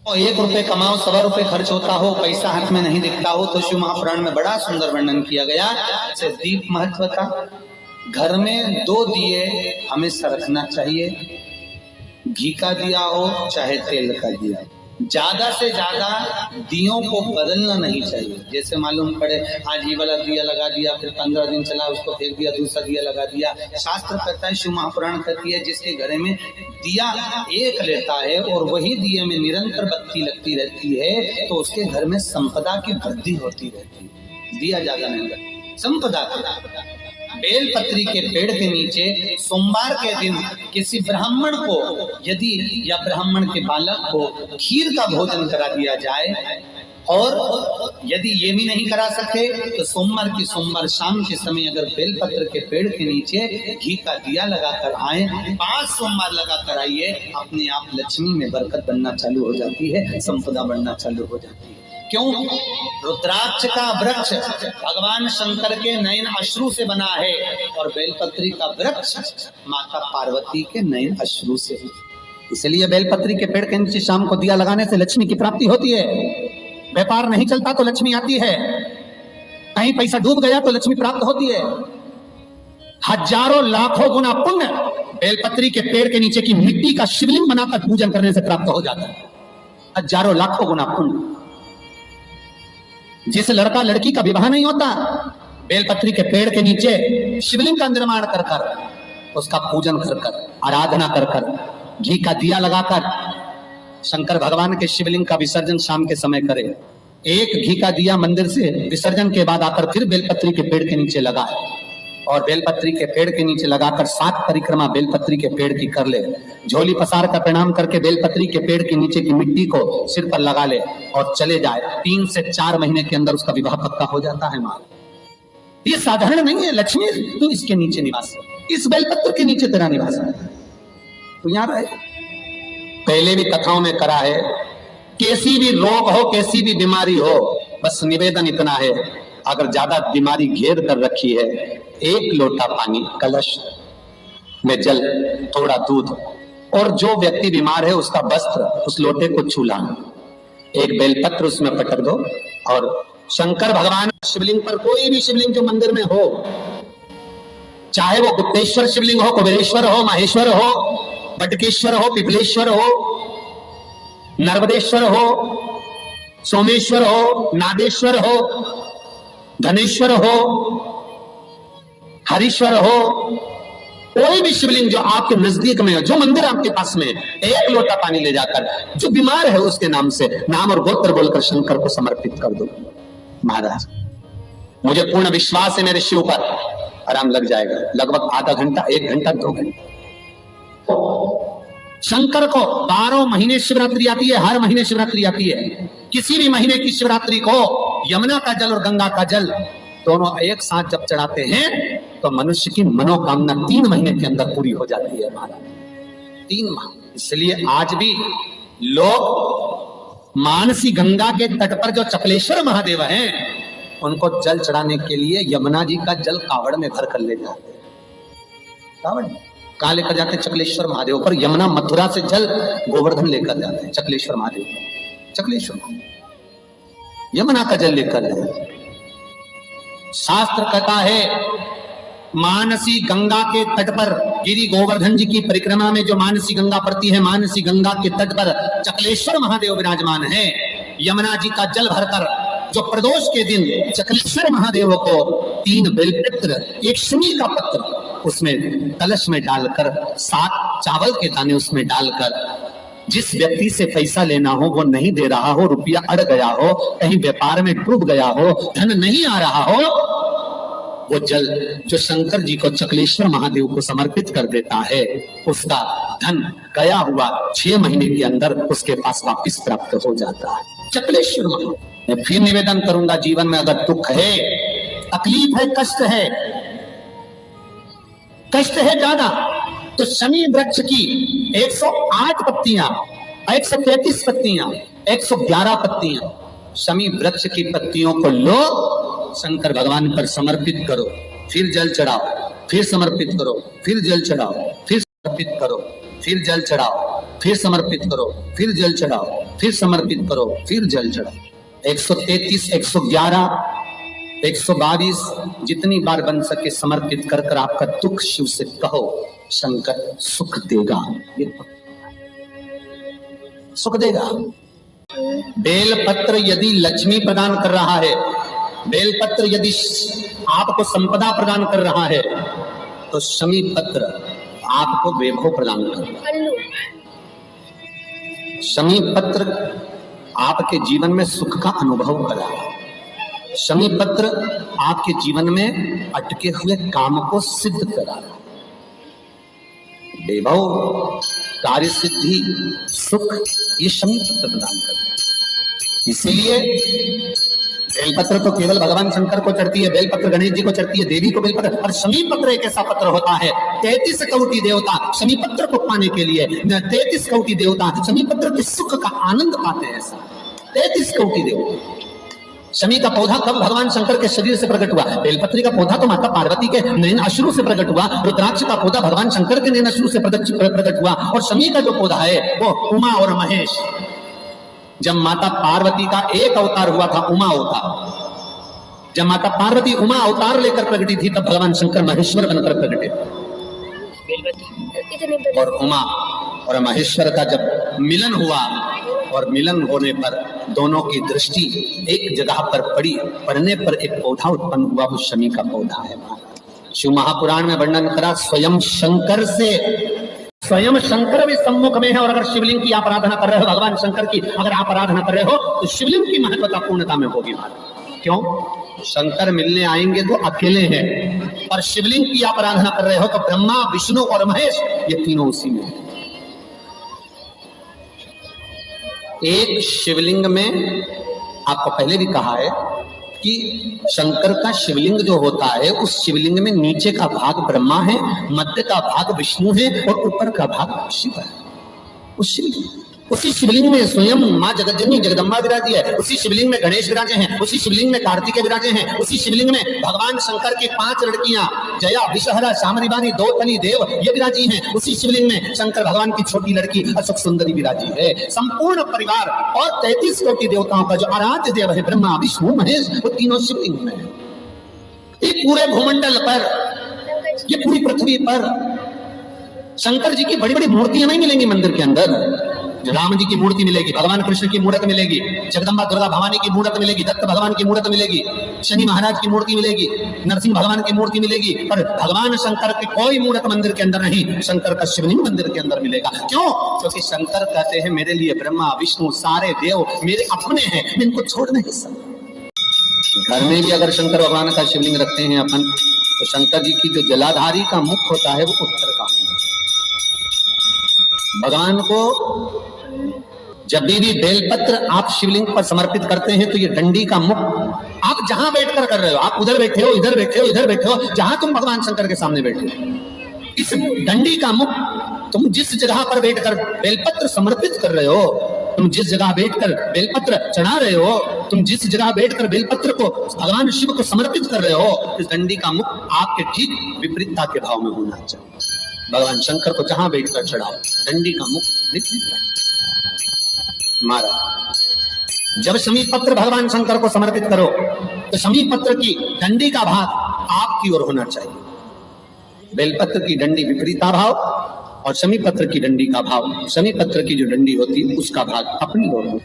और 1 रुपए कमाओ, 1.25 रुपए खर्च होता हो, पैसा हाथ में नहीं दिखता हो, तो शिव महापुराण में बड़ा सुंदर वर्णन किया गया। जैसे दीप महत्व का, घर में 2 दिए हमेशा रखना चाहिए, घी का दिया हो चाहे तेल का दिया। ज्यादा से ज्यादा दियों को बदलना नहीं चाहिए। जैसे मालूम पड़े आज ये वाला दिया लगा दिया, फिर 15 दिन चला उसको फेंक दिया, दूसरा दिया लगा दिया। शास्त्र कहता है, शिव महापुराण कहती है, जिसके घर में दिया एक लेता है और वही दिए में निरंतर बत्ती लगती रहती है, तो उसके घर में संपदा की वृद्धि होती रहती है। दिया ज्यादा नहीं लगता, संपदा की। बेलपत्री के पेड़ के नीचे सोमवार के दिन किसी ब्राह्मण को यदि या ब्राह्मण के बालक को खीर का भोजन करा दिया जाए, और यदि ये भी नहीं करा सके तो सोमवार शाम के समय अगर बेलपत्र के पेड़ के नीचे घी का दिया लगाकर आए, 5 सोमवार लगाकर आइए, अपने आप लक्ष्मी में बरकत बनना चालू हो जाती है, संपदा बढ़ना चालू हो जाती है। क्यों? रुद्राक्ष का वृक्ष भगवान शंकर के नयन अश्रु से बना है, और बेलपत्री का वृक्ष माता पार्वती के नयन अश्रु से। इसलिए बेलपत्री के पेड़ के नीचे शाम को दिया लगाने से लक्ष्मी की प्राप्ति होती है। व्यापार नहीं चलता तो लक्ष्मी आती है, कहीं पैसा डूब गया तो लक्ष्मी प्राप्त होती है। हजारों लाखों गुना पुण्य बेलपत्री के पेड़ के नीचे की मिट्टी का शिवलिंग बनाकर पूजन करने से प्राप्त हो जाता है। हजारों लाखों गुना पुण्य। जिस लड़का लड़की का विवाह नहीं होता, बेलपत्री के पेड़ के नीचे शिवलिंग का निर्माण कर कर, उसका पूजन कर कर, आराधना कर कर, घी का दिया लगाकर शंकर भगवान के शिवलिंग का विसर्जन शाम के समय करे। एक घी का दिया मंदिर से विसर्जन के बाद आकर फिर बेलपत्री के पेड़ के नीचे लगाए, और बेलपत्री के पेड़ के नीचे लगाकर 7 परिक्रमा बेलपत्री के पेड़ की कर ले। झोली पसार का प्रणाम करके बेलपत्री के पेड़ के नीचे की मिट्टी को सिर पर लगा ले और चले जाए। 3 से 4 महीने के अंदर उसका विवाह पक्का हो जाता है। माँ, ये साधारण नहीं है। लक्ष्मी तू इसके नीचे निवास, इस बेलपत्र के नीचे तेरा निवास है, तो यहाँ रहे। पहले भी कथाओं में करा है, कैसी भी रोग हो, कैसी भी बीमारी हो, बस निवेदन इतना है, अगर ज्यादा बीमारी घेर कर रखी है, 1 लोटा पानी, कलश में जल, थोड़ा दूध, और जो व्यक्ति बीमार है उसका वस्त्र उस लोटे को छू लाना, 1 बेलपत्र उसमें पटक दो, और शंकर भगवान शिवलिंग पर, कोई भी शिवलिंग जो मंदिर में हो, चाहे वो गुप्तेश्वर शिवलिंग हो, कुबेरेश्वर हो, माहेश्वर हो, बटकेश्वर हो, पिपलेश्वर हो, नर्मदेश्वर हो, सोमेश्वर हो, नादेश्वर हो, धनेश्वर हो, हरीश्वर हो, कोई भी शिवलिंग जो आपके नजदीक में हो, जो मंदिर आपके पास में, 1 लोटा पानी ले जाकर जो बीमार है उसके नाम से नाम और गोत्र बोलकर शंकर को समर्पित कर दो। महाराज, मुझे पूर्ण विश्वास है मेरे शिव पर, आराम लग जाएगा। लगभग आधा घंटा, 1 घंटा, 2 घंटे। शंकर को 12 महीने शिवरात्रि आती है, हर महीने शिवरात्रि आती है। किसी भी महीने की शिवरात्रि को यमुना का जल और गंगा का जल दोनों एक साथ जब चढ़ाते हैं तो मनुष्य की मनोकामना 3 महीने के अंदर पूरी हो जाती है। महाराज, 3 माह। इसलिए आज भी लोग मानसी गंगा के तट पर जो चकलेश्वर महादेव हैं, उनको जल चढ़ाने के लिए यमुना जी का जल कावड़ में भर कर ले जाते हैं। कावड़ कहाँ लेकर जाते हैं? चकलेश्वर महादेव पर। यमुना मथुरा से जल गोवर्धन लेकर जाते हैं चकलेश्वर महादेव, चकलेश्वर यमुना का जल लेकर जाते। शास्त्र कहता है, मानसी गंगा के तट पर गिरी गोवर्धन जी की परिक्रमा में जो मानसी गंगा पड़ती है, मानसी गंगा के तट पर चकलेश्वर महादेव विराजमान है। यमुना जी का जल भरकर जो प्रदोष के दिन चकलेश्वर महादेव को 3 बेलपत्र, 1 शमी का पत्र उसमें कलश में डालकर, 7 चावल के दाने उसमें डालकर, जिस व्यक्ति से पैसा लेना हो वो नहीं दे रहा हो, रुपया अड़ गया हो, कहीं व्यापार में डूब गया हो, धन नहीं आ रहा हो, वो जल जो शंकर जी को चकलेश्वर महादेव को समर्पित कर देता है, उसका धन गया हुआ 6 महीने के अंदर उसके पास वापस प्राप्त हो जाता है। चकलेश्वर महादेव। मैं फिर निवेदन करूंगा, जीवन में अगर दुख है, तकलीफ है, कष्ट है ज्यादा, तो शमी वृक्ष की 108 पत्तियां, 133 पत्तियां, 111 पत्तियां, शमी वृक्ष की पत्तियों को लो, शंकर भगवान पर समर्पित करो, फिर जल चढ़ाओ, फिर समर्पित करो, फिर जल चढ़ाओ, फिर समर्पित करो, फिर जल चढ़ाओ, फिर समर्पित करो, फिर जल चढ़ाओ, फिर समर्पित करो, फिर जल चढ़ाओ। 133, 111, 122 जितनी बार बन सके समर्पित कर कर आपका दुख शिव से कहो, शंकर सुख देगा, ये सुख देगा। बेलपत्र यदि लक्ष्मी प्रदान कर रहा है, बेलपत्र यदि आपको संपदा प्रदान कर रहा है, तो शमी पत्र आपको वैभव प्रदान कर रहा है। शमी पत्र आपके जीवन में सुख का अनुभव कर रहा है। शमी पत्र आपके जीवन में अटके हुए काम को सिद्ध कर रहा है। वैभव, कार्य सिद्धि, सुख, ये शमी पत्र प्रदान करता है। इसीलिए बेलपत्र तो केवल भगवान शंकर को चढ़ती है, बेलपत्र गणेश जी को चढ़ती है, देवी को बेलपत्र, और शमी पत्र एक ऐसा पत्र होता है 33 कोटि देवता शमी पत्र को पाने के लिए, 33 कोटि देवता शमी पत्र के सुख का आनंद पाते हैं। ऐसा 33 कोटि देवता। शमी का पौधा कब भगवान शंकर के शरीर से प्रकट हुआ? बेलपत्री का पौधा तो माता पार्वती के नैन अश्रु से प्रकट हुआ, रुद्राक्ष का पौधा भगवान शंकर के नैन अश्रु से प्रकट हुआ, और शमी का जो पौधा है वो उमा और महेश। जब माता पार्वती का एक अवतार हुआ था, उमा अवतार, जब माता पार्वती उमा अवतार लेकर प्रकटी थी, तब भगवान शंकर महेश्वर बनकर प्रकटे। और उमा और महेश्वर का जब मिलन हुआ, और मिलन होने पर दोनों की दृष्टि एक जगह पर पड़ी, पड़ने पर एक पौधा उत्पन्न हुआ, वो शमी का पौधा है। शिव महापुराण में वर्णन करा, स्वयं शंकर से, स्वयं शंकर भी सम्मुख में है। और अगर शिवलिंग की आप आराधना कर रहे हो, भगवान शंकर की अगर आप आराधना कर रहे हो, तो शिवलिंग की महत्वता पूर्णता में होगी। क्यों? शंकर मिलने आएंगे तो अकेले हैं, और शिवलिंग की आप आराधना कर रहे हो तो ब्रह्मा, विष्णु और महेश, ये तीनों उसी में है। एक शिवलिंग में, आपको पहले भी कहा है कि शंकर का शिवलिंग जो होता है, उस शिवलिंग में नीचे का भाग ब्रह्मा है, मध्य का भाग विष्णु है, और ऊपर का भाग शिव है। उसी शिवलिंग में स्वयं माँ जगतजननी जगदम्बा विराजी है, उसी शिवलिंग में गणेश विराजे हैं, उसी शिवलिंग में कार्तिकेय विराजे हैं, उसी शिवलिंग में भगवान शंकर की 5 लड़कियां जया, विषहरा, शामरिवानी, दो तनी देव, ये विराजी हैं। उसी शिवलिंग में शंकर भगवान की छोटी लड़की अशोक सुंदरी विराजी है। संपूर्ण परिवार और 33 कोटि देवताओं का जो आराध्य देव है ब्रह्मा, विष्णु, महेश, वो तीनों शिवलिंग में है। ये पूरे भूमंडल पर, ये पूरी पृथ्वी पर शंकर जी की बड़ी बड़ी मूर्तियां नहीं मिलेंगी मंदिर के अंदर। राम जी की मूर्ति मिलेगी, भगवान कृष्ण की मूर्त मिलेगी, जगदम्बा दुर्गा भवानी की मूर्त मिलेगी, दत्त भगवान की मूर्त मिलेगी, शनि महाराज की मूर्ति मिलेगी, नरसिंह भगवान की मूर्ति मिलेगी, पर भगवान शंकर की कोई मूर्त मंदिर के अंदर नहीं। शंकर का शिवलिंग मंदिर के अंदर मिलेगा। क्यों? क्योंकि शंकर कहते हैं, मेरे लिए ब्रह्मा, विष्णु, सारे देव मेरे अपने हैं, मैं इनको छोड़ नहीं सकता। घर में भी अगर शंकर भगवान का शिवलिंग रखते हैं अपन, तो शंकर जी की जो जलाधारी का मुख होता है वो उत्तर का होगा। भगवान को जब भी बेलपत्र आप शिवलिंग पर समर्पित करते हैं, तो ये डंडी का मुख आप जहां बैठकर कर रहे हो, आप उधर बैठे हो, इधर बैठे हो, इधर बैठे हो, जहां तुम भगवान शंकर के सामने बैठे हो, इस डंडी का मुख, तुम जिस जगह पर बैठकर बेलपत्र समर्पित कर रहे हो, तुम जिस जगह बैठकर बेलपत्र चढ़ा रहे हो, तुम जिस जगह बैठकर बेलपत्र को भगवान शिव को समर्पित कर रहे हो, इस डंडी का मुख आपके ठीक विपरीतता के भाव में होना चाहिए। भगवान शंकर को जहां बैठकर चढ़ाओ, डंडी का मुख विपरीत मारा। जब शमी पत्र भगवान शंकर को समर्पित करो, तो शमी पत्र की डंडी का भाग आपकी ओर होना चाहिए। बेलपत्र की डंडी विपरीता भाव, और शमी पत्र की डंडी का भाव, शमी पत्र की जो डंडी होती है उसका भाग अपनी ओर हो।